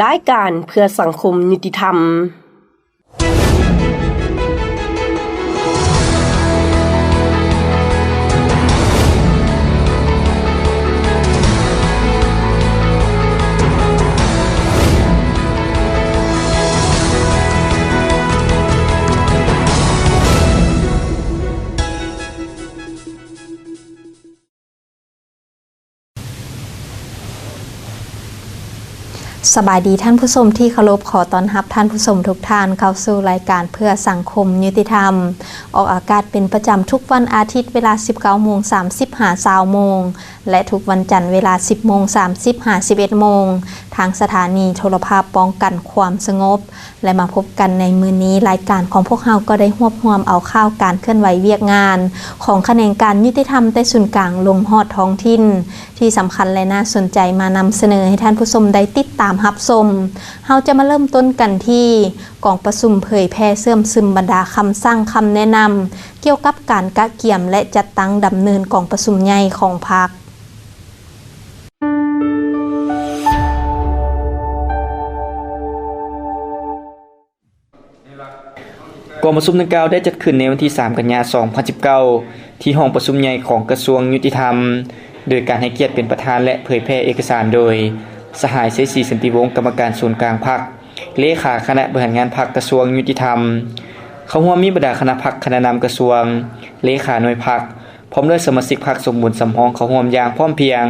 รายการเพื่อสังคมยุติธรรมสบายดีท่านผู้ชมที่เคารพขอต้อนรับท่านผู้ชมทุกท่านเข้าสู่รายการเพื่อสังคมยุติธรรมออกอากาศเป็นประจำทุกวันอาทิตย์เวลา 19:30 20:00 น.และทุกวันจันทร์เวลา 10:30 11:00 น.ทางสถานีโทรภาพป้องกันความสงบและมาพบกันในมื้อนี้รายการของพวกเราก็ได้รวบรวมเอาข่าวการเคลื่อนไหวเวียกงานของแขนงการยุติธรรมใต้ศูนย์กลางลงฮอดท้องถิ่นที่สำคัญและน่าสนใจมานำเสนอให้ท่านผู้ชมได้ติดตามรับชมเราจะมาเริ่มต้นกันที่กองประชุมเผยแพร่เสื่อมซึมบรรดาคำสั่งคำแนะนำเกี่ยวกับการกะเกี่ยมและจัดตั้งดำเนินกองประชุมใหญ่ของพรรคกองประชุมดังกล่าวได้จัดขึ้นในวันที่ 3 กันยายน 2019 ที่ห้องประชุมใหญ่ของกระทรวงยุติธรรมโดยการให้เกียรติเป็นประธานและเผยแพร่เอกสารโดยสหายเสรีสันติวงศ์กรรมการศูนย์กลางพรรคเลขาคณะบริหารงานพรรคกระทรวงยุติธรรมเข้าร่วมมีบรรดาคณะพรรคคณะนำกระทรวงเลขาหน่วยพรรคพร้อมด้วยสมาชิกพรรคสมบูรณ์สำรองเข้าร่วมอย่างพร้อมเพรียง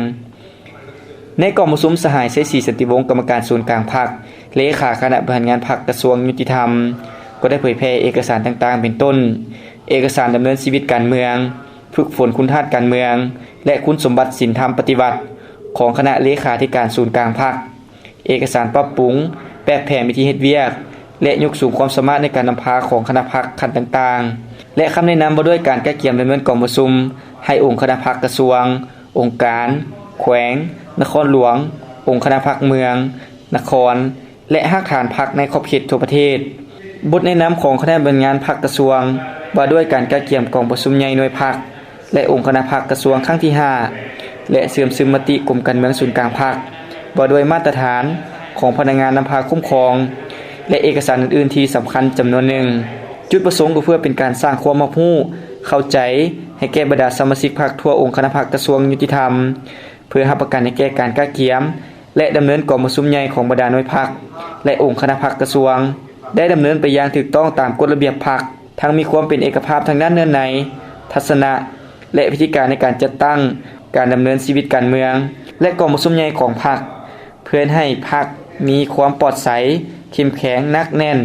ในกองประชุมสหายเสรีสันติวงศ์กรรมการศูนย์กลางพรรคเลขาคณะบริหารงานพรรคกระทรวงยุติธรรมก็ได้เผยแพร่เอกสารต่างๆเป็นต้นเอกสารดำเนินชีวิตการเมืองฝึกฝนคุณธาตุการเมืองและคุณสมบัติศีลธรรมปฏิบัติของคณะเลขาธิการศูนย์กลางพรรคเอกสารปรับปรุงแปรแผนวิธีเฮ็ดเวียกและยกสูงความสามารถในการนำพาของคณะพรรคขั้นต่างๆและคำแนะนำบ่ด้วยการแก้เกี่ยมดำเนินกองประชุมให้องค์คณะพรรคกระทรวงองค์การแขวงนครหลวงองค์คณะพรรคเมืองนครและรากฐานพรรคในขอบเขตทั่วประเทศบทแนะนำของคณะบริหารงานพรรคกระทรวงว่าด้วยการแก้เกี่ยมกองประชุมใหญ่หน่วยพรรคและองค์คณะพรรคกระทรวงครั้งที่ 5และเสื่อมซึมมติกรมการเมืองศูนย์กลางพรรคว่าด้วยมาตรฐานของพนักงานนำพาคุ้มครองและเอกสารอื่นๆที่สำคัญจำนวนหนึ่งจุดประสงค์ก็เพื่อเป็นการสร้างความรับรู้เข้าใจให้แก่บรรดาสมาชิกพรรคทั่วองค์คณะพรรคกระทรวงยุติธรรมเพื่อรับประกันให้แก่การกะเกี่ยมและดำเนินกองประชุมใหญ่ของบรรดาหน่วยพรรคและองค์คณะพรรคกระทรวงได้ดำเนินไปอย่างถูกต้องตามกฎระเบียบพรรคทั้งมีความเป็นเอกภาพทางด้านเนื้อในทัศนะและวิธีการในการจัดตั้งการดำเนินชีวิตการเมืองและกองประชุมใหญ่ของพรรคเพื่อให้พรรคมีความปลอดใสเข้มแข็งนักแน่น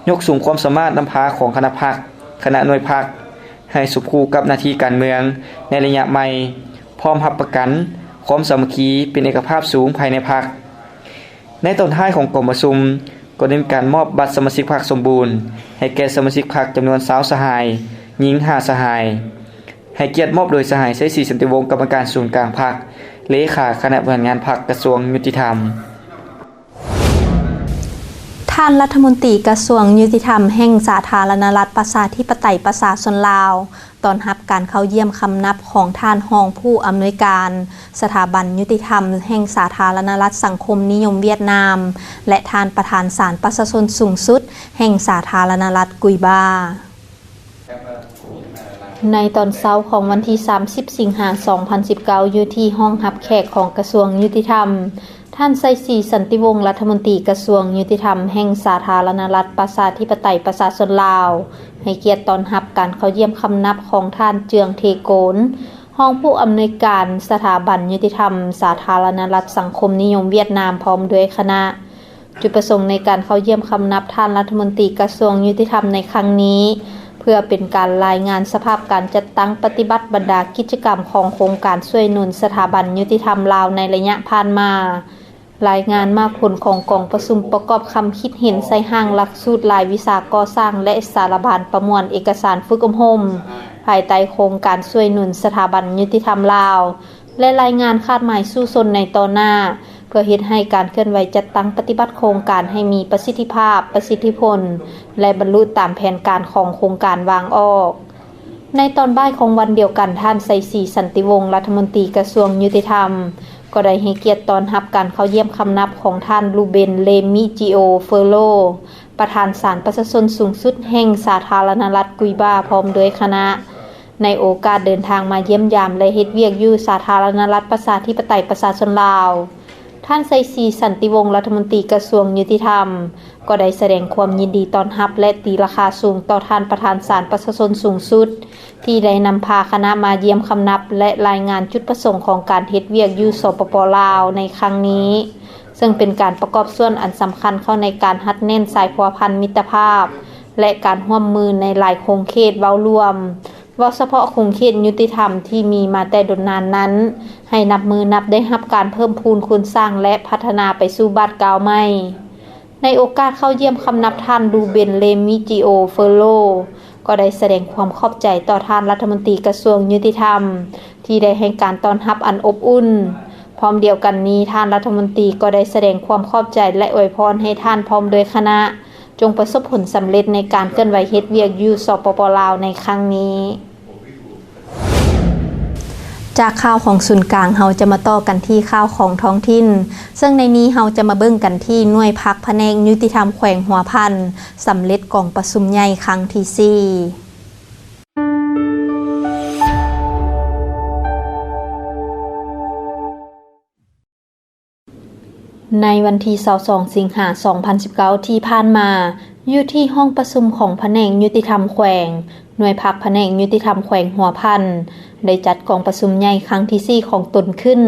ยกสูงความสามารถนำพาของคณะพรรคคณะหน่วยพรรคให้สุขคู่กับหน้าที่การเมืองในระยะใหม่พร้อมรับประกันความสามัคคีเป็นเอกภาพสูงภายในพรรคในตอนท้ายของกองประชุมก็ได้มีการมอบบัตรสมาชิกพรรคสมบูรณ์ให้แก่สมาชิกพรรคจำนวน20สหายหญิง5สหายให้เกียรติมอบโดยสหายเสรีสันติวงศ์กรรมการศูนย์กลางพรรคเลขาคณะบริหารงานพรรคกระทรวงยุติธรรมท่านรัฐมนตรีกระทรวงยุติธรรมแห่งสาธารณรัฐประชาธิปไตยประชาชนลาวตอนรับการเข้าเยี่ยมคำนับของท่านรองผู้อำนวยการสถาบันยุติธรรมแห่งสาธารณรัฐสังคมนิยมเวียดนามและท่านประธานศาลประชาชนสูงสุดแห่งสาธารณรัฐกุยบาในตอนเช้าของวันที่30สิงหาคม2019อยู่ที่ห้องรับแขกของกระทรวงยุติธรรมท่านไสศรีสันติวงศ์รัฐมนตรีกระทรวงยุติธรรมแห่งสาธารณรัฐประชาธิปไตยประชาชนลาวให้เกียรติต้อนรับการเข้าเยี่ยมคำนับของท่านเจืองเทโกนรองผู้อำนวยการสถาบันยุติธรรมสาธารณรัฐสังคมนิยมเวียดนามพร้อมด้วยคณะจุดประสงค์ในการเข้าเยี่ยมคำนับท่านรัฐมนตรีกระทรวงยุติธรรมในครั้งนี้เพื่อเป็นการรายงานสภาพการจัดตั้งปฏิบัติบรรดากิจกรรมของโครงการช่วยหนุนสถาบันยุติธรรมลาวในระยะผ่านมารายงานมาผลของกองประชุมประกอบคำคิดเห็นใส่ห้างหลักสูตรรายวิชาก่อสร้างและสารบานประมวลเอกสารฝึกอบรมภายใต้โครงการช่วยหนุนสถาบันยุติธรรมลาวและรายงานคาดหมายสู่ชนในต่อหน้าเพื่อเฮ็ดให้การเคลื่อนไหวจัดตั้งปฏิบัติโครงการให้มีประสิทธิภาพประสิทธิผลและบรรลุตามแผนการของโครงการวางออกในตอนบ่ายของวันเดียวกันท่านไสศรีสันติวงศ์รัฐมนตรีกระทรวงยุติธรรม ก็ได้ให้เกียรติต้อนรับการเข้าเยี่ยมคำนับของท่านลูเบนเลมิจิโอเฟโลประธานศาลประชาชนสูงสุดแห่งสาธารณรัฐกุยบาพร้อมด้วยคณะในโอกาสเดินทางมาเยี่ยมยามและเฮ็ดเวียกอยู่สาธารณรัฐประชาธิปไตยประชาชนลาวท่านไซซีสันติวงศ์รัฐมนตรีกระทรวงยุติธรรมก็ได้แสดงความยินดีต้อนรับและตีราคาสูงต่อท่านประธานศาลประชาชนสูงสุดที่ได้นำพาคณะมาเยี่ยมคำนับและรายงานจุดประสงค์ของการเฮ็ดเวียกอยู่สปป.ลาวในครั้งนี้ซึ่งเป็นการประกอบส่วนอันสำคัญเข้าในการฮัดแน่นสายพัวพันมิตรภาพและการร่วมมือในหลายโครงเขตเว้ารวมเฉพาะโครงเขตยุติธรรมที่มีมาแต่ดนนานนั้นให้นับได้รับการเพิ่มพูนคุณสร้างและพัฒนาไปสู่บาทกาวใหม่ในโอกาสเข้าเยี่ยมคำนับท่านดูเบนเลมิจิโอเฟโลก็ได้แสดงความขอบใจต่อท่านรัฐมนตรีกระทรวงยุติธรรมที่ได้ให้การต้อนรับอันอบอุ่นพร้อมเดียวกันนี้ท่านรัฐมนตรีก็ได้แสดงความขอบใจและอวยพรให้ท่านพร้อมโดยคณะจงประสบผลสำเร็จในการเคลื่อนไหวเฮ็ดเวียกอยู่สปป.ลาวในครั้งนี้จากข่าวของศูนย์กลางเฮาจะมาต่อกันที่ข่าวของท้องถิ่นซึ่งในนี้เฮาจะมาเบิ่งกันที่หน่วยพักแผนกยุติธรรมแขวงหัวพันสำเร็จกองประชุมใหญ่ครั้งที่4ในวันที่22สิงหาคม2019ที่ผ่านมาอยู่ที่ห้องประชุมของแผนกยุติธรรมแขวงหน่วยพักแผนกยุติธรรมแขวงหัวพันได้จัดกองประชุมใหญ่ครั้งที่4ของตนขึ้น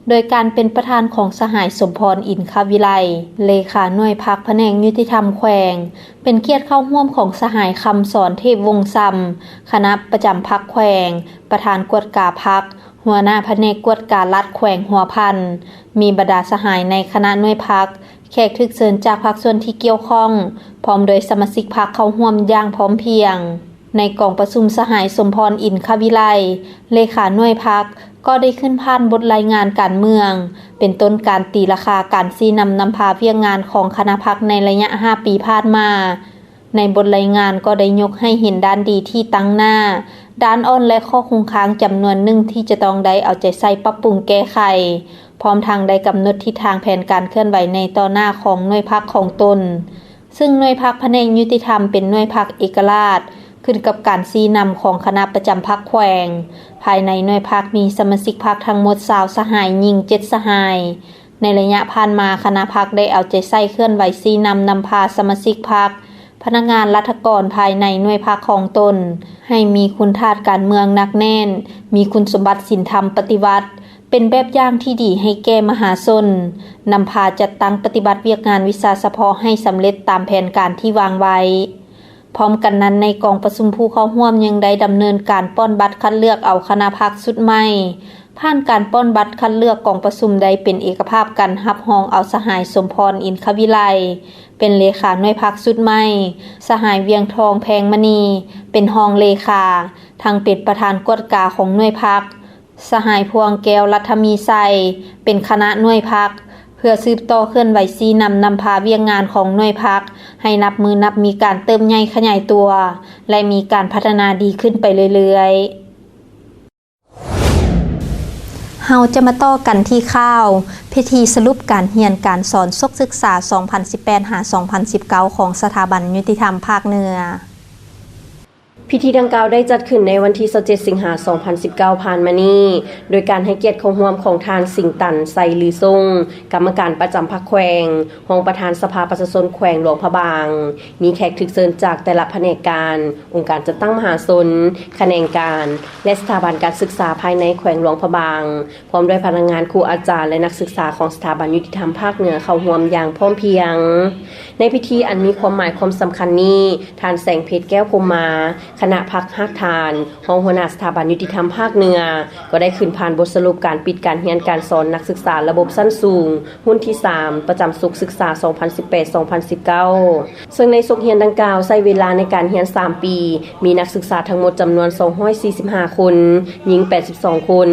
โดยการเป็นประธานของสหายสมพรอินทวิไลเลขาหน่วยพักแผนกยุติธรรมแขวงเป็นเกียรติเข้าร่วมของสหายคำสอนเทพวงศ์ซำคณะประจำพักแขวงประธานกวดกาพักหัวหน้าแผนกกวดการัฐแขวงหัวพันมีบรรดาสหายในคณะหน่วยพักแขกทึกเชิญจากภาคส่วนที่เกี่ยวข้องพร้อมโดยสมาชิกพรรคเข้าร่วมอย่างพร้อมเพรียงในกองประชุมสหายสมพรอินทวิไลเลขาหน่วยพรรคก็ได้ขึ้นพานบทรายงานการเมืองเป็นต้นการตีราคาการชี้นำพาเวียงงานของคณะพรรคในระยะ5ปีผ่านมาในบทรายงานก็ได้ยกให้เห็นด้านดีที่ตั้งหน้าด้านอ่อนและข้อคงค้างจำนวนหนึ่งที่จะต้องได้เอาใจใส่ปรับปรุงแก้ไขพร้อมทางได้กำหนดทิศทางแผนการเคลื่อนไหวในต่อหน้าของหน่วยพรรคของตนซึ่งหน่วยพรรคแผนกยุติธรรมเป็นหน่วยพรรคเอกราชขึ้นกับการชี้นำของคณะประจำพรรคแขวงภายในหน่วยพรรคมีสมาชิกพรรคทั้งหมด20สหายหญิง7สหายในระยะผ่านมาคณะพรรคได้เอาใจใส่เคลื่อนไหวชี้นำพาสมาชิกพรรคพนักงานรัฐกรภายในหน่วยพรรคของตนให้มีคุณธาตุการเมืองหนักแน่นมีคุณสมบัติศีลธรรมปฏิวัติเป็นแบบอย่างที่ดีให้แก่มหาชนนำพาจัดตั้งปฏิบัติเวียกงานวิชาเฉพาะให้สำเร็จตามแผนการที่วางไว้พร้อมกันนั้นในกองประชุมผู้เข้าร่วมยังได้ดำเนินการป้อนบัตรคัดเลือกเอาคณะพรรคชุดใหม่ผ่านการป้อนบัตรคัดเลือกกองประชุมใดเป็นเอกภาพกันรับรองเอาสหายสมพรอินทวิไลเป็นเลขาหน่วยพรรคชุดใหม่สหายเวียงทองแพงมณีเป็นรองเลขาทั้งเป็นประธานกวดกาของหน่วยพรรคสหายพวงแก้วรัฐมีไซเป็นคณะหน่วยพรรคเพื่อสืบต่อเคลื่อนไหวชี้นำพาเวียงงานของหน่วยพรรคให้นับมีการเติมใหญ่ขยายตัวและมีการพัฒนาดีขึ้นไปเรื่อยๆเฮาจะมาต่อกันที่ข่าวพิธีสรุปการเรียนการสอนศึกษา 2018-2019 ของสถาบันยุติธรรมภาคเหนือ พิธีดังกล่าวได้จัดขึ้นในวันที่27สิงหาคม2019ผ่านมานี้โดยการให้เกียรติเข้าร่วมของทานสิงตันไซลือทรงกรรมการประจำพรรคแขวงรองประธานสภาประชาชนแขวงหลวงพระบางมีแขกถึกเชิญจากแต่ละแผนกการองค์การจัดตั้งมหาชนแขนงการและสถาบันการศึกษาภายในแขวงหลวงพระบางพร้อมด้วยพนักงานครูอาจารย์และนักศึกษาของสถาบันยุติธรรมภาคเหนือเข้าร่วมอย่างพร้อมเพรียงในพิธีอันมีความหมายความสำคัญนี้ทานแสงเพชรแก้วพรหมาคณะพรรคฮักทานรองหัวหน้าสถาบันยุติธรรมภาคเหนือก็ได้ขึ้นผ่านบทสรุปการปิดการเรียนการสอนนักศึกษาระบบชั้นสูงรุ่นที่3ประจำศุกร์ศึกษา 2018-2019 ซึ่งในศุกร์เรียนดังกล่าวใช้เวลาในการเรียน3ปีมีนักศึกษาทั้งหมดจำนวน245คนหญิง82คน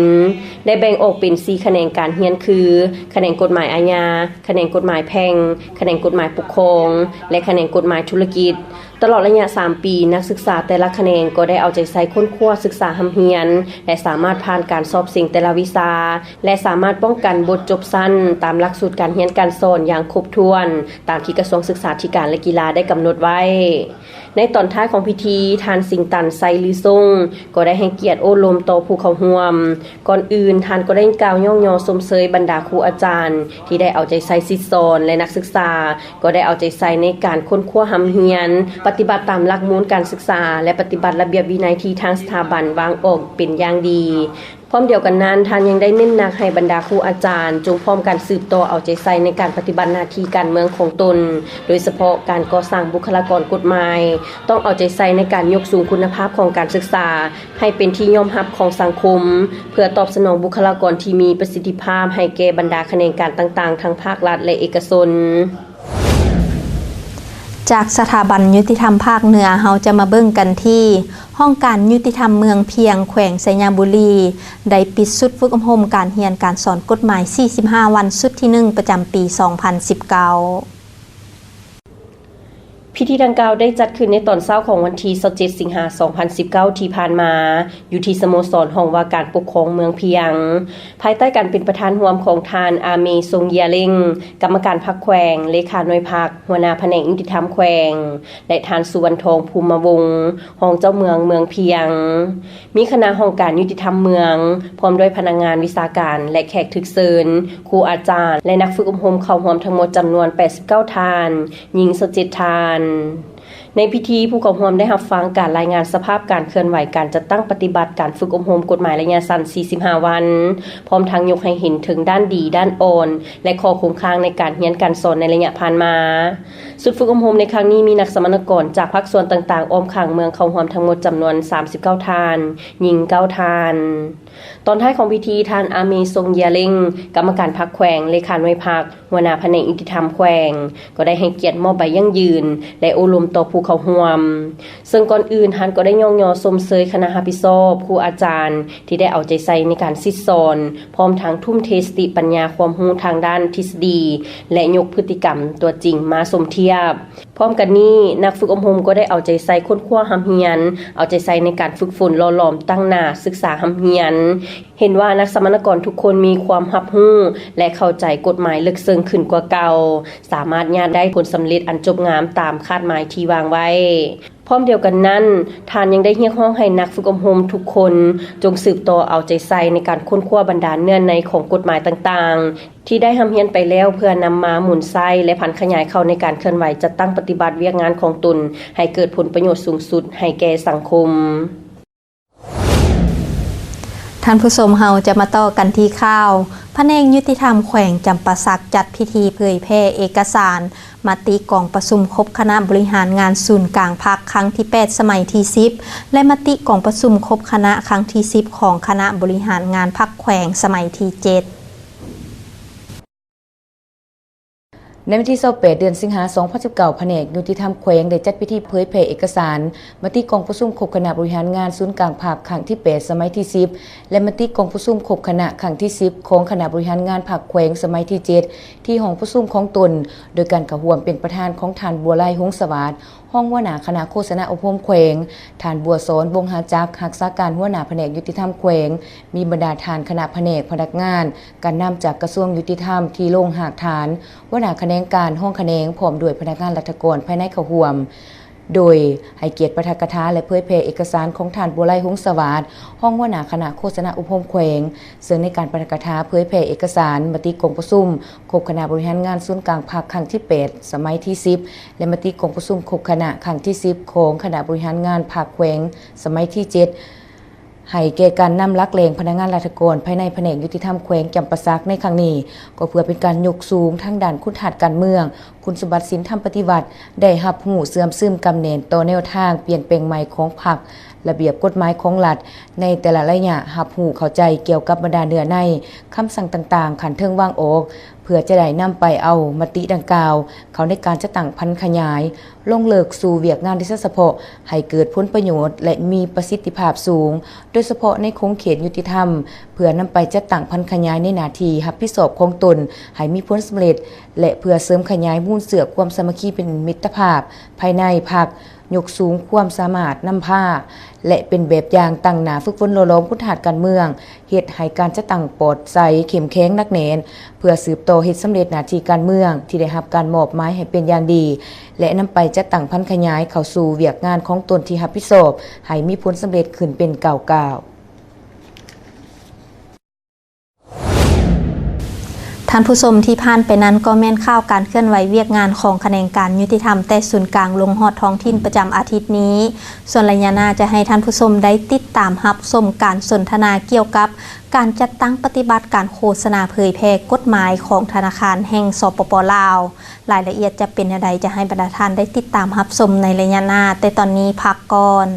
ได้แบ่งออกเป็น4แขนงการเรียนคือแขนงกฎหมายอาญาแขนงกฎหมายแพ่งแขนงกฎหมายปกครองและแขนงกฎหมายธุรกิจ ตลอดระยะ 3 ปีนักศึกษาแต่ละแขนงก็ได้เอาใจใส่ค้นคว้าศึกษาหำเฮียนและสามารถผ่านการสอบสิ่งแต่ละวิชาและสามารถป้องกันบทจบสั้นตามหลักสูตรการเรียนการสอนอย่างครบถ้วนตามที่กระทรวงศึกษาธิการและกีฬาได้กำหนดไว้ในตอนท้ายของพิธีทานสิงตันไซลือซ่งก็ได้ให้เกียรติโอลมต่อผู้เข้าร่วมก่อนอื่นทานก็ได้กล่าวย่องยอสมเสยบรรดาครูอาจารย์ที่ได้เอาใจใส่ศิษย์สอนและนักศึกษาก็ได้เอาใจใส่ในการค้นคว้าหำเฮียนปฏิบัติตามหลักมูลการศึกษาและปฏิบัติระเบียบวินัยที่ทางสถาบันวางออกเป็นอย่างดีพร้อมเดียวกันนั้นท่านยังได้เน้นหนักให้บรรดาครูอาจารย์จงพร้อมกันสืบต่อเอาใจใส่ในการปฏิบัติหน้าที่การเมืองของตนโดยเฉพาะการก่อสร้างบุคลากรกฎหมายต้องเอาใจใส่ในการยกสูงคุณภาพของการศึกษาให้เป็นที่ยอมรับของสังคมเพื่อตอบสนองบุคลากรที่มีประสิทธิภาพให้แก่บรรดาแขนงการต่างๆทั้งภาครัฐและเอกชนจากสถาบันยุติธรรมภาคเหนือเฮาจะมาเบิ่งกันที่ห้องการยุติธรรมเมืองเพียงแขวงไสยบุรีได้ปิดสุดฝึกอบรมการเรียนการสอนกฎหมาย45วันสุดที่1ประจำปี 2019พิธีดังกล่าวได้จัดขึ้นในตอนเช้าของวันที่27สิงหาคม2019ที่ผ่านมาอยู่ที่สโมสรห้องว่าการปกครองเมืองเพียงภายใต้การเป็นประธานร่วมของทานอาเมซงเยียเล็งกรรมการพรรคแขวงเลขาหน่วยพรรคหัวหน้าแผนกยุติธรรมแขวงและทานสุวรรณทองภูมิวงศ์ห้องเจ้าเมืองเมืองเพียงมีคณะห้องการยุติธรรมเมืองพร้อมด้วยพนักงานวิชาการและแขกถึกเชิญครูอาจารย์และนักฝึกอบรมเข้าร่วมทั้งหมดจำนวน89ทานหญิง27ทานในพิธีผู้เข้าร่วมได้รับฟังการรายงานสภาพการเคลื่อนไหวการจัดตั้งปฏิบัติการฝึกอบรมกฎหมายระยะสั้น45วันพร้อมทั้งยกให้เห็นถึงด้านดีด้านอ่อนและข้อคงค้างในการเรียนการสอนในระยะผ่านมาสุดฝึกอบรมในครั้งนี้มีนักสมณกรจากภาคส่วนต่างๆอ้อมข้างเมืองเข้าร่วมทั้งหมดจำนวน39ทานหญิง9ทานตอนท้ายของพิธีทานอาเมซงเยียเล็งกรรมการพรรคแขวงเลขาหน่วยพรรคหัวหน้าแผนกยุติธรรมแขวงก็ได้ให้เกียรติมอบใบยั่งยืนและอบรมต่อผู้เข้าร่วมซึ่งก่อนอื่นท่านก็ได้ย่องยอสมเสยคณะรับผิดชอบครูอาจารย์ที่ได้เอาใจใส่ในการศิษย์สอนพร้อมทั้งทุ่มเทสติปัญญาความรู้ทางด้านทฤษฎีและยกพฤติกรรมตัวจริงมาสมเทียบพร้อมกันนี้นักฝึกอบรมก็ได้เอาใจใส่ค้นคว้าหำเฮียนเอาใจใส่ในการฝึกฝนหล่อหลอมตั้งหน้าศึกษาหำเฮียนเห็นว่านักสมณกรทุกคนมีความรับรู้และเข้าใจกฎหมายลึกซึ้งขึ้นกว่าเก่าสามารถญาได้ผลสำเร็จอันจบงามตามคาดหมายที่วางไว้พร้อมเดียวกันนั้นท่านยังได้เรียกร้องให้นักฝึกอบรมทุกคนจงสืบต่อเอาใจใส่ในการค้นคว้าบรรดาเนื้อในของกฎหมายต่างๆที่ได้ทำเรียนไปแล้วเพื่อนำมาหมุนไส้และผันขยายเข้าในการเคลื่อนไหวจัดตั้งปฏิบัติเวียกงานของตนให้เกิดผลประโยชน์สูงสุดให้แก่สังคมท่านผู้ชมเฮาจะมาต่อกันที่ข่าวแผนกยุติธรรมแขวงจำปาสักจัดพิธีเผยแพร่เอกสารมติกองประชุมครบคณะบริหารงานศูนย์กลางภาคครั้งที่8สมัยที่10และมติกองประชุมครบคณะครั้งที่10ของคณะบริหารงานภาคแขวงสมัยที่7ในวันที่28เดือนสิงหาคม2019แผนกยุติธรรมแขวงได้จัดพิธีเผยแพร่เอกสารมติกองประชุมครบคณะบริหารงานศูนย์กลางภาคครั้งที่8สมัยที่10และมติกองประชุมครบคณะครั้งที่10ของคณะบริหารงานภาคแขวงสมัยที่7ที่ห้องประชุมของตนโดยการเข้าร่วมเป็นประธานของท่านบัวไลหงสวัสดิ์ห้องหัวหน้าคณะโฆษณาอบรมแขวงท่านบัวสอนวงหาจักรักษาการหัวหน้าแผนกยุติธรรมแขวงมีบรรดาทานคณะแผนกพนักงานการนำจากกระทรวงยุติธรรมที่ลงหากฐานหัวหน้าแขนงการห้องแขนงพร้อมด้วยพนักงานรัฐกรภายในเข้าร่วมโดยให้เกียรติปาฐกถาและเผยแพร่เอกสารของท่านบัวไลหงสวัสดิ์ห้องหัวหน้าคณะโฆษณาอบรมแขวงซึ่งในการปาฐกถาเผยแพร่เอกสารมติกองประชุมครบคณะบริหารงานศูนย์กลางภาคครั้งที่8สมัยที่10และมติกองประชุมครบคณะครั้งที่10ของคณะบริหารงานภาคแขวงสมัยที่7ให้แก่การนำลักเลงพนักงานราชการภายในแผนกยุติธรรมแขวงจำปาสักในครั้งนี้ก็เพื่อเป็นการยกสูงทั้งด้านคุณธรรมการเมืองคุณสมบัติศีลธรรมปฏิบัติได้รับรู้เสื่อมซึมกำเนิดต่อแนวทางเปลี่ยนแปลงใหม่ของพรรคระเบียบกฎหมายของรัฐในแต่ละระยะรับรู้เข้าใจเกี่ยวกับบรรดาเนื้อในคำสั่งต่างๆขันเทิงวางออกเพื่อจะได้นำไปเอามติดังกล่าวเขาในการจะตั้งพันขยายลงเลิกสู่เวียกงานโดยเฉพาะให้เกิดผลประโยชน์และมีประสิทธิภาพสูงโดยเฉพาะในโครงเขตยุติธรรมเพื่อนำไปจัดตั้งพันขยายในหน้าที่รับผิดชอบของตนให้มีผลสำเร็จและเพื่อเสริมขยายมูลเสือความสามัคคีเป็นมิตรภาพภายในพรรค ยกสูงความสามารถนำพาและเป็นแบบอย่างตั้งหน้าฝึกฝนหล่อหลอมคุณฐานการเมืองเฮ็ดให้การจัดตั้งปลอดใสเข้มแข็งนักแน่นเพื่อสืบต่อเฮ็ดสำเร็จหน้าที่การเมืองที่ได้รับการมอบหมายให้เป็นอย่างดี และนำไปจัดตั้งพันขยายเข้าสู่เวียกงานของตนที่รับผิดชอบให้มีผลสำเร็จขึ้นเป็นก้าวๆ ท่านผู้ชมที่ผ่านไปนั้นก็แม่นข่าวการเคลื่อนไหวเวียกงานของแขนงการยุติธรรมแต่ศูนย์กลางลงฮอดท้องถิ่นประจำอาทิตย์นี้ส่วนระยะหน้าจะให้ท่านผู้ชมได้ติดตามรับชมการสนทนาเกี่ยวกับการจัดตั้งปฏิบัติการโฆษณาเผยแพร่กฎหมายของธนาคารแห่งสปป.ลาวรายละเอียดจะเป็นอย่างไรจะให้บรรดาท่านได้ติดตามรับชมในระยะหน้าแต่ตอนนี้พักก่อน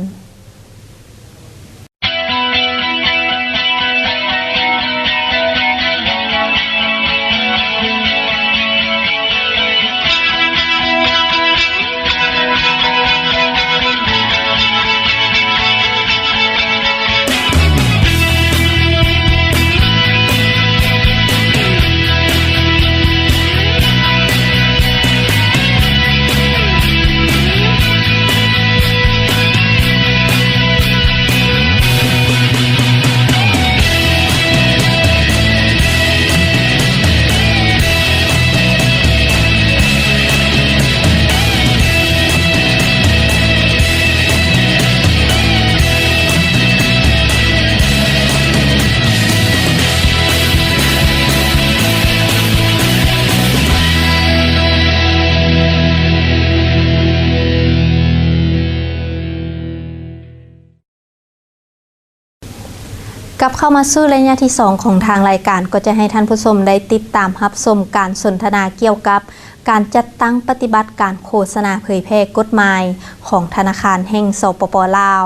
กลับเข้ามาสู่ระยะที่ 2 ของทางรายการก็จะให้ท่านผู้ชมได้ติดตามรับชมการสนทนาเกี่ยวกับการจัดตั้งปฏิบัติการโฆษณาเผยแพร่กฎหมายของธนาคารแห่งสปป.ลาว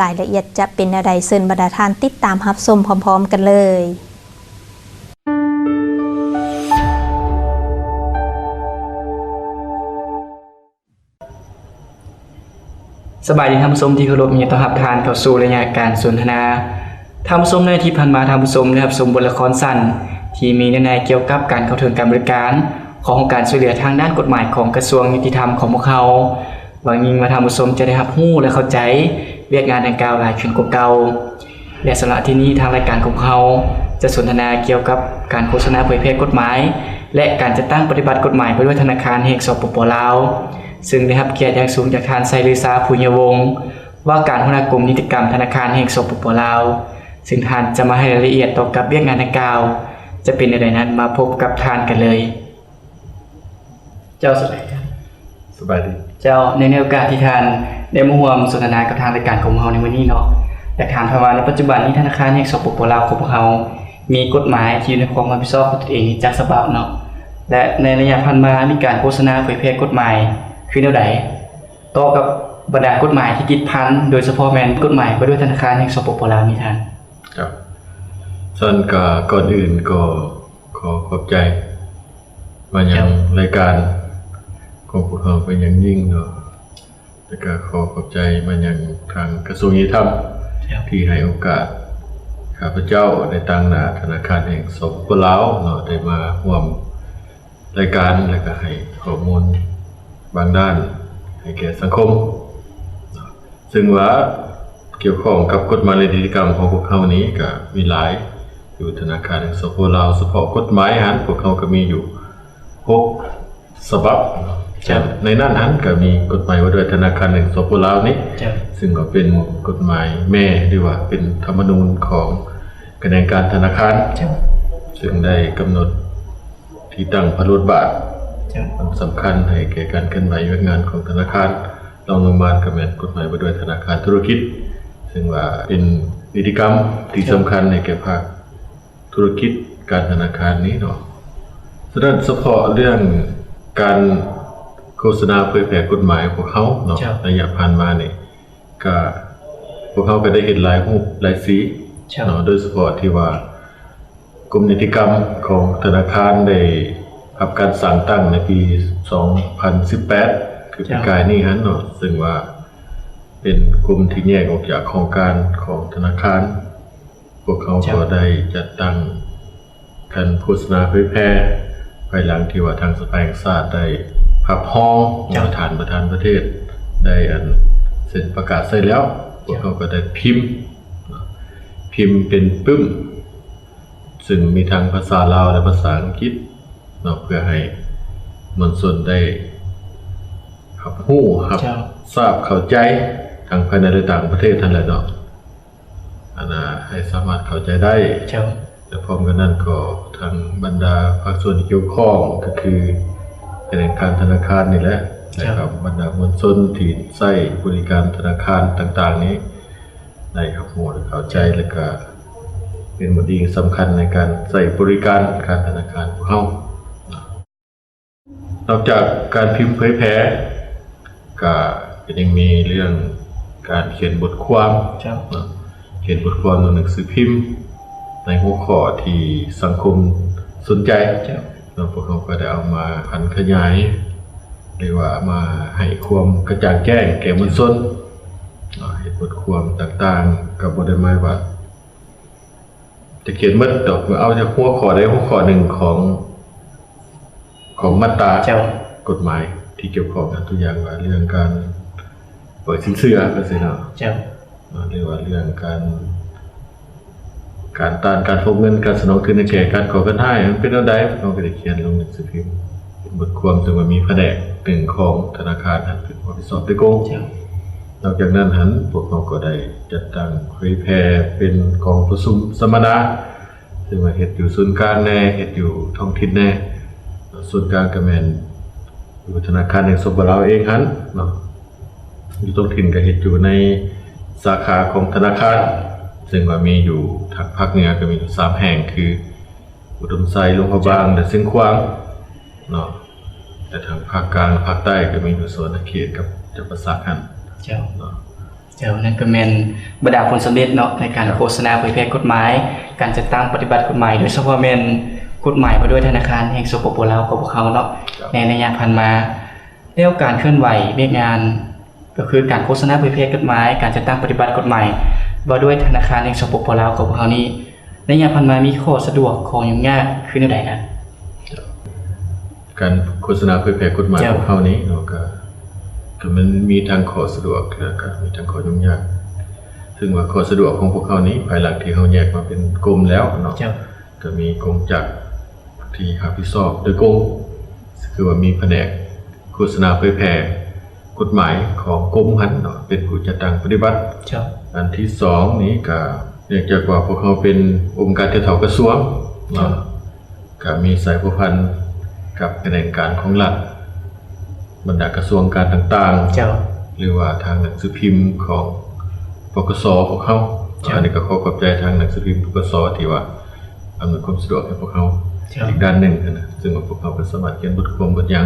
รายละเอียดจะเป็นอะไรเชิญบรรดาท่านติดตามรับชมพร้อมๆกันเลยสบายดีท่านผู้ชมที่เคารพยินดีต้อนรับทานเข้าสู่รายการสนทนาท่านผู้ชมในที่ผ่านมาท่านผู้ชมได้รับชมบทละครสั้นที่มีเนื้อในเกี่ยวกับการเข้าถึงการบริการของการช่วยเหลือทางด้านกฎหมายของกระทรวงยุติธรรมของพวกเขาหวังยิ่งว่าท่านผู้ชมจะได้รับรู้และเข้าใจเวียกงานดังกล่าวหลายขึ้นกว่าเก่าและสำหรับที่นี้ทางรายการของเขาจะสนทนาเกี่ยวกับการโฆษณาเผยแพร่กฎหมายและการจัดตั้งปฏิบัติกฎหมายไปด้วยธนาคารแห่งสปป.ลาวซึ่งได้รับเกียรติอย่างสูงจากท่านไซลือซาภูญยวงศ์ว่าการหัวหน้ากลุ่มนิติกรรมธนาคารแห่งสปป.ลาวซึ่งท่านจะมาให้รายละเอียดต่อกับเวียกงานดังกล่าวจะเป็นอะไรนั้นมาพบกับท่านกันเลยเจ้าสวัสดีครับสบายดีเจ้าในโอกาสที่ท่านได้มาร่วมสนทนากับทางรายการของเราในวันนี้เนาะแต่ถามทว่าในปัจจุบันนี้ธนาคารแห่งสปป.ลาวของพวกเรามีกฎหมายที่อยู่ในความรับผิดชอบของตัวเองจากฉบับเนาะและในระยะผ่านมามีการโฆษณาเผยแพร่กฎหมายคือแนวใดต่อกับบรรดากฎหมายที่ติดพันโดยเฉพาะแม่นกฎหมายไปด้วยธนาคารแห่งสปป.ลาวมีท่านครับส่วนก่อนอื่นก็ขอขอบใจมาอย่างรายการของพวกเราเป็นอย่างยิ่งเนาะแล้วก็ขอขอบใจมาอย่างทางกระทรวงยุติธรรมที่ให้โอกาสข้าพเจ้าได้ตั้งหน้าธนาคารแห่งสปป.ลาวเนาะได้มาร่วมรายการแล้วก็ให้ข้อมูลบางด้านให้แก่สังคมซึ่งว่าเกี่ยวข้องกับกฎหมายและนิติกรรมของพวกเขานี้ก็มีหลายอยู่ธนาคารแห่งสปป.ลาวเฉพาะกฎหมายหันพวกเขาก็มีอยู่6ฉบับในนั้นหันก็มีกฎหมายว่าด้วยธนาคารแห่งสปป.ลาวนี้ซึ่งก็เป็นกฎหมายแม่หรือว่าเป็นธรรมนูญของคณะการธนาคารซึ่งได้กำหนดที่ตั้งพระบทบาทมันสำคัญให้แก่การเคลื่อนไหวเวียกงานของธนาคารรองลงมาก็เป็นกฎหมายว่าด้วยธนาคารธุรกิจซึ่งว่าเป็นนิติกรรมที่สำคัญในแก่ภาคธุรกิจการธนาคารนี้เนาะฉะนั้นเฉพาะเรื่องการโฆษณาเผยแพร่กฎหมายพวกเขาเนาะระยะผ่านมานี่ก็พวกเขาก็ได้เห็นหลายรูปหลายสีเนาะโดยเฉพาะที่ว่ากรมนิติกรรมของธนาคารได้รับการสั่งตั้งในปี 2018 คือปีกายนี้ฮะเนาะซึ่งว่าเป็นกลุ่มที่แยกออกจากโครงการของธนาคารพวกเขาก็ได้จัดตั้งการโฆษณาเผยแพร่ภายหลังที่ว่าทางสภาแห่งชาติได้พับห้องประธานประเทศ ได้เซ็นประกาศใส่แล้วพวกเขาก็ได้พิมพ์เป็นปึ้มซึ่งมีทั้งภาษาลาวและภาษาอังกฤษเนาะเพื่อให้มวลชนได้รับรู้ครับทราบเข้าใจทั้งภายในและต่างประเทศทั้งหลายเนาะให้สามารถเข้าใจได้และพร้อมกันนั้นก็ทางบรรดาภาคส่วนที่เกี่ยวข้องก็คือธนาคารนี่แหละนะครับบรรดามวลชนที่ใช้บริการธนาคารต่างๆนี้ได้ครับรู้และเข้าใจและก็เป็นบทดีสำคัญในการใช้บริการการธนาคารของเรานอกจากการพิมพ์เผยแพร่ก็ยังมีเรื่องการเขียนบทความเขียนบทความในหนังสือพิมพ์ในหัวข้อที่สังคมสนใจแล้วพวกเขาก็ได้เอามาพันขยายหรือว่ามาให้ความกระจ่างแจ้งแก่มวลชนเห็นบทความต่างๆกับบ่ได้หมายว่าจะเขียนหมดดอกเอาจากหัวข้อใดหัวข้อหนึ่งของมาตรากฎหมายที่เกี่ยวข้องกับตัวอย่างว่าเรื่องการปล่อยสินเชื่อก็สิเนาะหรือว่าเรื่องการต้านการฟอกเงินการสนองคืนแก่การขอกันให้มันเป็นอะไรเราก็ได้เขียนลงหนังสือพิมพ์บทความซึ่งว่ามีแผนกหนึ่งของธนาคารเป็นผู้สอบด้วยกงนอกจากนั้นพวกเราก็ได้จัดตั้งเผยแพร่เป็นกองประชุมสัมมนาซึ่งว่าเฮ็ดอยู่ศูนย์กลางแน่เฮ็ดอยู่ท้องถิ่นแน่ส่วนกลางก็แม่นอยู่ธนาคารแห่งสปปลาวเองเนาะอยู่ท้องถิ่นก็เฮ็ดอยู่ในสาขาของธนาคารซึ่งว่ามีอยู่ทางภาคเหนือก็มีอยู่3แห่งคืออุดมไซหลวงพระบางและเชียงขวางเนาะแต่ทางภาคกลางภาคใต้ก็มีอยู่สวนเขตกับจังหวัดสระคันเจ้านั่นก็เป็นบรรดาผลสำเร็จเนาะในการโฆษณาเผยแพร่กฎหมายการจัดตั้งปฏิบัติกฎหมายโดยเฉพาะเป็นกฎหมายมาด้วยธนาคารแห่งสปปลาวของพวกเขาเนาะในระยะผ่านมาแล้วการเคลื่อนไหวเรียกงานก็คือการโฆษณาเผยแพร่กฎหมายการจัดตั้งปฏิบัติกฎหมายว่าด้วยธนาคารแห่งสปปลาวของพวกเขานี้ในระยะผ่านมามีข้อสะดวกข้อยุ่งยากคือแนวใดนะการโฆษณาเผยแพร่กฎหมายของเขานี้เนาะก็มันมีทางข้อสะดวกและก็มีทางข้อยุ่งยากซึ่งว่าข้อสะดวกของพวกเขานี้ภายหลังที่เขาแยกมาเป็นกรมแล้วเนาะก็มีกรมจักรที่รับผิดชอบโดยกรมคือว่ามีแผนกโฆษณาเผยแพร่กฎหมายของกรมเนาะเป็นผู้จัดตั้งปฏิบัติอันที่2นี้ก็เนื่องจากว่าพวกเขาเป็นองค์การเท่ากระทรวงเนาะก็มีสายผูกพันกับแผนกการของรัฐบรรดากระทรวงการต่างๆหรือว่าทางหนังสือพิมพ์ของปกส.ของเขาอันนี้ก็ขอบใจทางหนังสือพิมพ์ปกส.ที่ว่าอำนวยความสะดวกให้พวกเขาอีกด้านหนึ่งนะซึ่งพวกเขาก็สามารถเขียนบทความบทยัง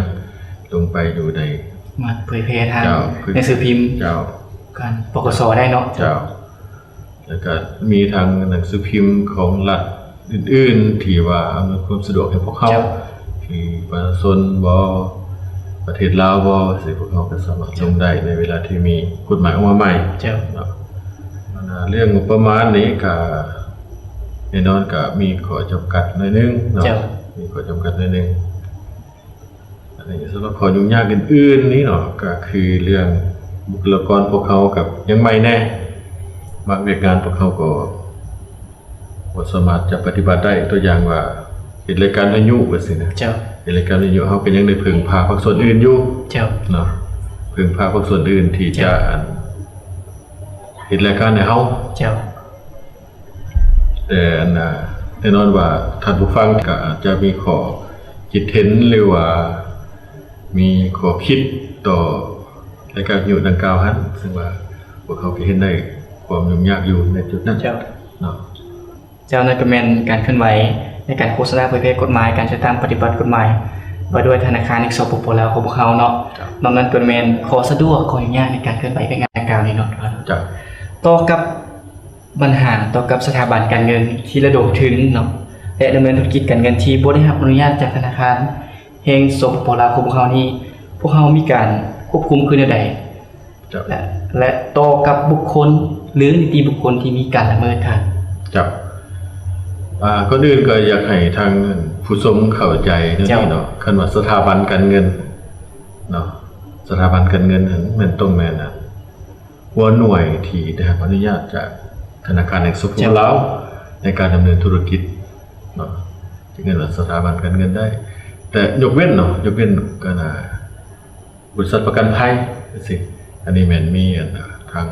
ลงไปอยู่ในมาเผยแพร่ทางหนังสือพิมพ์การปกส.ได้เนาะแล้วก็มีทางหนังสือพิมพ์ของรัฐอื่นๆที่ว่าอำนวยความสะดวกให้พวกเขาที่ประชาชนประเทศลาวสิพวกเขาก็สามารถลงได้ในเวลาที่มีกฎหมายออกมาใหม่เรื่องงบประมาณนี้ก็แน่นอนก็มีข้อจำกัดหน่อยนึงเนาะมีข้อจำกัดหน่อยนึงอันนี้สำหรับข้อยุ่งยากอื่นๆนี้เนาะก็คือเรื่องบุคลากรพวกเขากับยังไม่แน่บางเรื่องงานพวกเขาก็บ่สามารถจะปฏิบัติได้ตัวอย่างว่าเป็นรายการวิทยุว่าสินะเป็นรายการวิทยุเฮาก็ยังได้พึ่งพาภาคส่วนอื่นอยู่เนาะพึ่งพาภาคส่วนอื่นที่จะเฮ็ดรายการให้เฮาแต่แน่นอนว่าท่านผู้ฟังก็อาจจะมีข้อคิดเห็นหรือว่ามีข้อคิดต่อรายการวิทยุดังกล่าวซึ่งว่าพวกเขาก็เห็นได้ความยุ่งยากอยู่ในจุดนั้นเนาะนั่นก็เป็นการเคลื่อนไหวในการโฆษณาเผยแพร่กฎหมายการจัดตั้งปฏิบัติกฎหมายว่าด้วยธนาคารแห่งสปปลาวของพวกเขาเนาะนอกนั้นก็เป็นข้อสะดวกข้อยุ่งยากในการเคลื่อนไหวในงานดังกล่าวนี้เนาะต่อกับปัญหาต่อกับสถาบันการเงินที่ระดมทุนเนาะและดำเนินธุรกิจการเงินที่บ่ได้รับอนุญาตจากธนาคารแห่งสปปลาวของพวกเขานี้พวกเขามีการควบคุมคือแนวใดและต่อกับบุคคลหรือนิติบุคคลที่มีการละเมิดค่ะก็อื่นก็อยากให้ทางผู้ชมเข้าใจเรื่องนี้เนาะคันว่าสถาบันการเงินเนาะ สถาบันการเงินหันแม่นต้องแม่นว่าหน่วยที่ได้รับอนุญาตจากธนาคารแห่งสปปลาวในการดำเนินธุรกิจเนาะจึงเรียกว่าสถาบันการเงินได้ แต่ยกเว้นเนาะยกเว้นกันบริษัทประกันภัยสิอันนี้แม่นมีทาง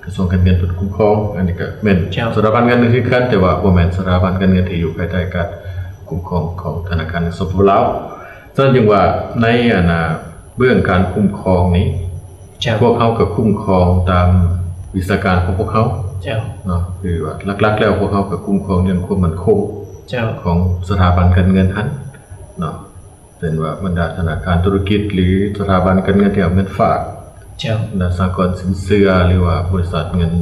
กระทรวงการเงินเป็นคุ้มครองอันนี้ก็แม่นสถาบันการเงินคือกันแต่ว่าบ่แม่นสถาบันการเงินที่อยู่ภายใต้การคุ้มครองของธนาคารแห่งสปปลาวฉะนั้นจึงว่าในเบื้องการคุ้มครองนี้พวกเขาก็คุ้มครองตามวิชาการของพวกเขาเนาะคือว่าหลักๆแล้วพวกเขาก็คุ้มครองเรื่องความมั่นคงของสถาบันการเงินนั้นเนาะเป็นว่าบรรดาธนาคารธุรกิจหรือสถาบันการเงินที่เอาเงินฝากสหกรณ์สินเชื่อหรือว่าบริษัทเงิน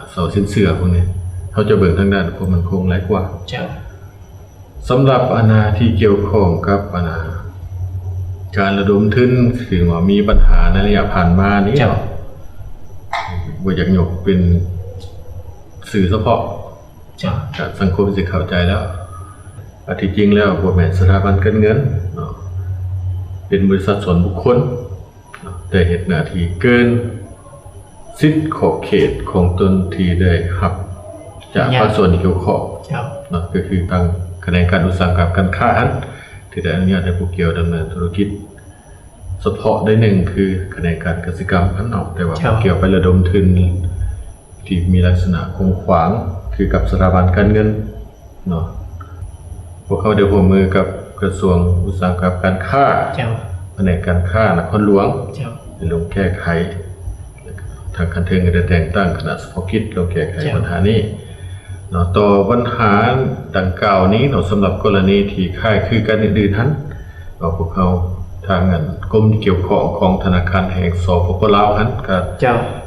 เสาสินเชื่อพวกนี้เขาจะเบิ่งทางด้านความมั่นคงหลายกว่าสำหรับที่เกี่ยวข้องกับการระดมทุนถึงว่ามีปัญหาในระยะผ่านมานี้บ่อยากยกเป็นสื่อเฉพาะจากสังคมสิเข้าใจแล้วที่จริงแล้วบ่แม่นสถาบันการเงินเนาะเป็นบริษัทส่วนบุคคลแต่เฮ็ดหน้าที่เกินสิทธิขอบเขตของตนที่ได้รับจากภาคส่วนที่เกี่ยวข้องเนาะก็คือทางคณะการอุตสาหกรรมการค้าที่ได้อนุญาตให้ผู้เกี่ยวดำเนินธุรกิจเฉพาะได้หนึ่งคือคณะการเกษตรกรรมพันธุ์นอกแต่ว่าผู้เกี่ยวไประดมทุนที่มีลักษณะคงขวางคือกับสถาบันการเงินเนาะพวกเขาได้ร่วมมือกับกระทรวงอุตสาหกรรมการค้าแผนกการค้านครหลวงได้ลงแก้ไขทางการเงินก็ได้แต่งตั้งคณะเฉพาะกิจลงแก้ไขปัญหานี้เนาะต่อปัญหาดังกล่าวนี้เนาะสำหรับกรณีที่คล้ายคือกันอื่นๆนั้นพวกเขาทางกรมเกี่ยวข้องของธนาคารแห่งสปปลาวนั้นก็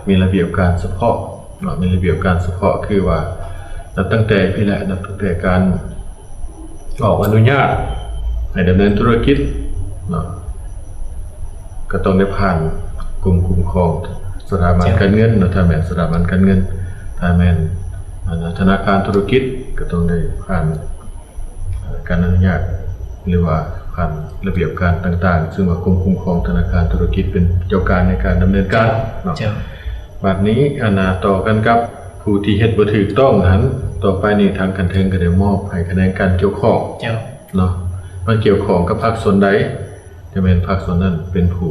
มีระเบียบการเฉพาะเนาะมีระเบียบการเฉพาะคือว่าตั้งแต่พี่แหละตั้งแต่การออกอนุญาตให้ดำเนินธุรกิจเนาะก็ต้องได้ผ่านกรมคุ้มครองสถาบันการเงินเนาะถ้าแม่นสถาบันการเงินถ้าแม่นธนาคารธุรกิจก็ต้องได้ผ่านการอนุญาตหรือว่าผ่านระเบียบการต่างๆซึ่งว่ากรมคุ้มครองธนาคารธุรกิจเป็นเจ้าการในการดำเนินการเนาะบัดนี้ต่อกันกับผู้ที่เฮ็ดบ่ถูกต้องนั้นต่อไปนี้ทางการเงินก็ได้มอบให้คะแนนการเกี่ยวข้องเนาะมันเกี่ยวข้องกับภาคส่วนใดจะเป็นภาคส่วนนั้นเป็นผู้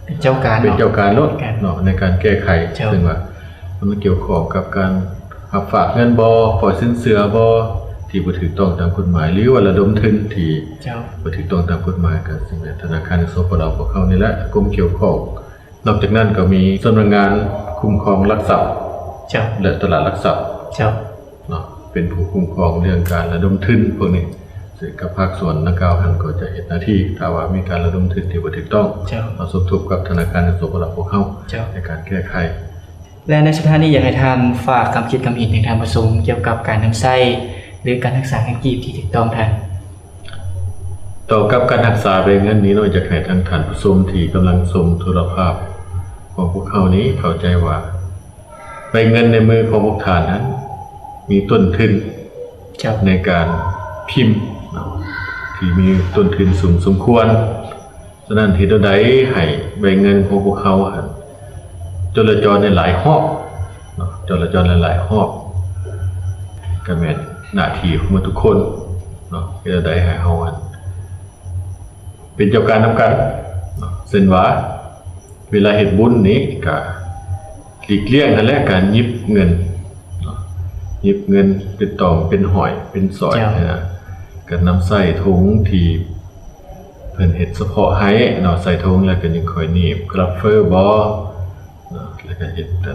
เป็นเจ้าการเนาะในการแก้ไขซึ่งว่ามันเกี่ยวข้องกับการรับฝากเงินบ่ปล่อยสินเชื่อบ่ที่บ่ถูกต้องตามกฎหมายหรือว่าระดมทุนที่บ่ถูกต้องตามกฎหมายก็ซึ่งธนาคารสปปลาวพวกเขานี่แหละกรมเกี่ยวข้องนอกจากนั้นก็มีสำนักงานคุ้มครองหลักทรัพย์และตลาดหลักทรัพย์เนาะเป็นผู้คุ้มครองเรื่องการระดมทุนพวกนี้ซึ่งกับภาคส่วนดังกล่าวก็จะเฮ็ดหน้าที่ถ้าว่ามีการระดมทุนที่บ่ถูกต้องมาสมทบกับธนาคารสปปลาวพวกเขาในการแก้ไขและในสุดท้ายนี้อยากให้ท่านฝากคำคิดคำเห็นถึงทางประสงค์เกี่ยวกับการนำใช้หรือการรักษาเงินกีบที่ถูกต้องท่านต่อกับการรักษาใบเงินนี้เราจะให้ทางท่านผู้ชมที่กำลังชมโทรภาพของพวกเขานี้เข้าใจว่าใบเงินในมือของพวกท่านนั้นมีต้นทุนในการพิมพ์ที่มีต้นทุนสูงสมควรฉะนั้นเหตุใดให้ใบเงินของพวกเขาจราจรในหลายหอบจราจรในหลายหอบก็แม่นหน้าที่ของทุกคนเนาะเหตุใดให้เฮาเป็นเจ้าการนำกันเช่นว่าเวลาเฮ็ดบุญนี้ก็หลีกเลี่ยงนั่นแหละการหยิบเงินหยิบเงินเป็นตองเป็นหอยเป็นสอยนะก็นำใส่ถุงที่เพิ่นเฮ็ดเฉพาะให้เนาะใส่ถุงแล้วก็ยังค่อยหนีบกราฟเฟอร์บ่แล้วก็เฮ็ดแ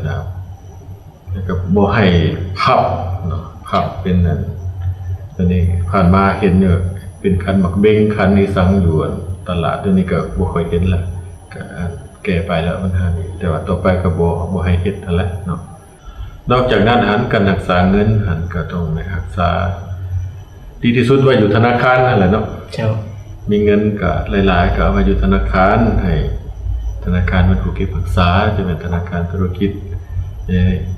ล้วก็บ่ให้พับเนาะพับเป็นนั่นตัวนี้ผ่านมาเห็นอยู่เป็นคันหมักเบ้งคันนี้สังอยู่ตลาดตัวนี้ก็บ่ค่อยเห็นละก็แก้ไปแล้วปัญหานี้แต่ว่าต่อไปก็บ่ให้เฮ็ดนั่นแหละเนาะนอกจากนั้นการรักษาเงินก็ต้องรักษาดีที่สุดไว้อยู่ธนาคารนั่นแหละเนาะมีเงินก็หลายๆก็เอาไว้อยู่ธนาคารให้ธนาคารมันผู้เก็บรักษาจะเป็นธนาคารธุรกิจ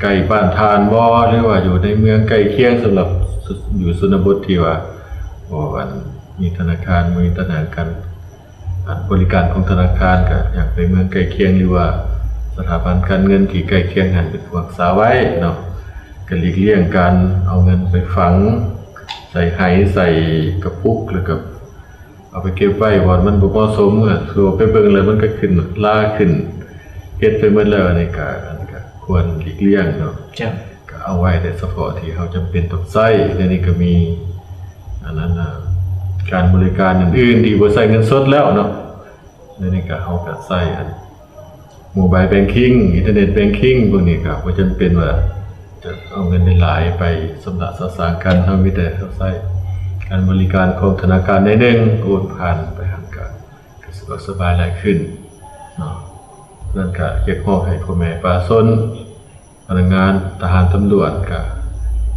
ใกล้บ้านทานบ่หรือว่าอยู่ในเมืองใกล้เคียงสำหรับอยู่ชนบทที่ว่ามีธนาคารมีตำแหน่งกัน บริการของธนาคารก็อยากไปเมืองใกล้เคียงหรือว่าสถาบันการเงินที่ใกล้เคียงหันเป็นผู้รักษาไว้เนาะก็หลีกเลี่ยงการเอาเงินไปฝังใส่ไหใส่กระปุกแล้วก็เอาไปเก็บไว้ว่ามันบ่เหมาะสมคือไปเบิ่งแล้วมันก็ขึ้นล่าขึ้นเฮ็ดไปหมดแล้วอันนี้ก็ควรหลีกเลี่ยงเนาะก็เอาไว้แต่เฉพาะที่เขาจำเป็นต้องใช้และนี่ก็มีอันนั้นการบริการอื่นๆที่บ่ใช้เงินสดแล้วเนาะและนี่ก็เฮาก็ใช้โมบายแบงกิ้งอินเทอร์เน็ตแบงกิ้งพวกนี้ก็บ่จำเป็นว่าจะเอาเงินหลายไปสำนักสางกันเฮามีแต่เฮาใช้การบริการของธนาคารได้นึงโอนผ่านไปหันก็สะดวกสบายหลายขึ้นเนาะนั่นก็เรียกร้องให้พ่อแม่ประชาชนพนักงานทหารตำรวจก็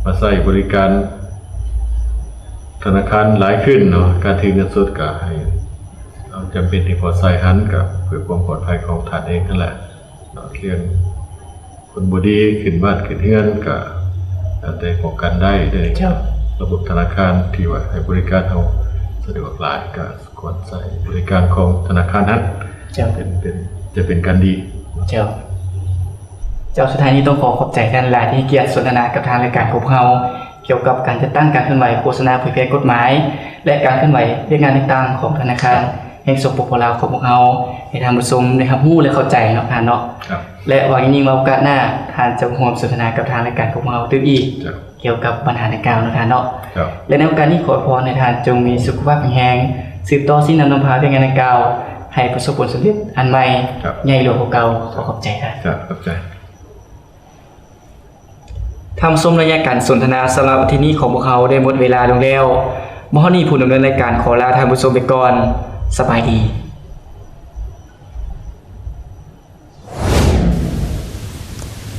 มาใช้บริการธนาคารหลายขึ้นเนาะการถือเงินสดก็ให้เอาจำเป็นที่พอใส่หันกับเพื่อความปลอดภัยของท่านเองนั่นแหละเนาะเรื่องคนบ่ดีขึ้นบ้านขึ้นเรือนก็ได้ป้องกันได้ด้วยระบบธนาคารที่ว่าให้บริการเฮาสะดวกหลายก็ควรใช้บริการของธนาคารนั้นจะเป็นการดีเจ้าสุดท้ายนี้ต้องขอบใจท่านหลายที่เกียรติสนทนากับทางรายการของเราเกี่ยวกับการจัดตั้งการเคลื่อนไหวโฆษณาเผยแพร่กฎหมายและการเคลื่อนไหวเรื่องงานต่างๆของธนาคารแห่งสปป.ลาวของพวกเราให้ท่านผู้ชมได้รับรู้และเข้าใจเนาะท่านเนาะและหวังยิ่งว่าโอกาสหน้าท่านจะร่วมสนทนากับทางรายการของเราตื้ออีกเกี่ยวกับปัญหาดังกล่าวเนาะท่านเนาะและในโอกาสนี้ขอพรให้ท่านจงมีสุขภาพแข็งแรงสืบต่อสิ่งนำพาเรื่องงานดังกล่าวให้ประสบผลสำเร็จอันใหม่ใหญ่หลวงของเก่าขอบใจท่านขอบใจทำส้มระยะการสนทนาสำหรับที่นี้ของพวกเขาได้หมดเวลาลงแล้วมอนี่ผู้ดำเนินรายการขอลาท่านผู้ชมไปก่อนสบายดี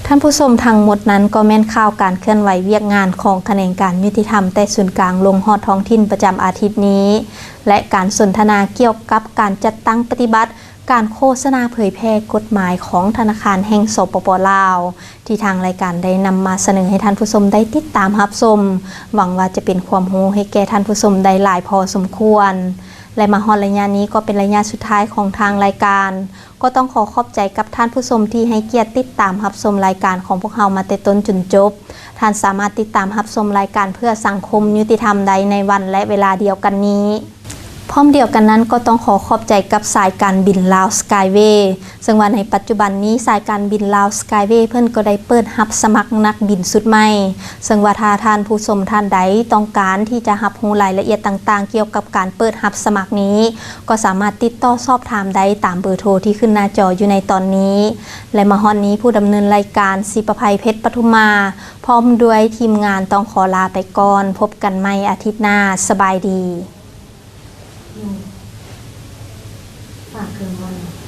ท่านผู้ชมทั้งหมดนั้นก็แม่นข่าวการเคลื่อนไหวเวียกงานของแขนงการยุติธรรมแต่ส่วนกลางลงฮอดท้องถิ่นประจำอาทิตย์นี้และการสนทนาเกี่ยวกับการจัดตั้งปฏิบัติการโฆษณาเผยแพร่กฎหมายของธนาคารแห่งสปป.ลาวที่ทางรายการได้นำมาเสนอให้ท่านผู้ชมได้ติดตามรับชมหวังว่าจะเป็นความรู้ให้แก่ท่านผู้ชมได้หลายพอสมควรและมาฮอดระยะนี้ก็เป็นระยะสุดท้ายของทางรายการก็ต้องขอบใจกับท่านผู้ชมที่ให้เกียรติติดตามรับชมรายการของพวกเรามาแต่ต้นจนจบท่านสามารถติดตามรับชมรายการเพื่อสังคมยุติธรรมใดในวันและเวลาเดียวกันนี้พร้อมเดียวกันนั้นก็ต้องขอบใจกับสายการบินลาวสกายเวย์ซึ่งว่าในปัจจุบันนี้สายการบินลาวสกายเวย์เพิ่นก็ได้เปิดรับสมัครนักบินสุดใหม่ซึ่งว่าถ้าท่านผู้ชมท่านใดต้องการที่จะรับรู้รายละเอียดต่างๆเกี่ยวกับการเปิดรับสมัครนี้ก็สามารถติดต่อสอบถามได้ตามเบอร์โทรที่ขึ้นหน้าจออยู่ในตอนนี้และมาฮอดนี้ผู้ดำเนินรายการศิประภัยเพชรปทุมมาพร้อมด้วยทีมงานต้องขอลาไปก่อนพบกันใหม่อาทิตย์หน้าสบายดีฝากเกินวัน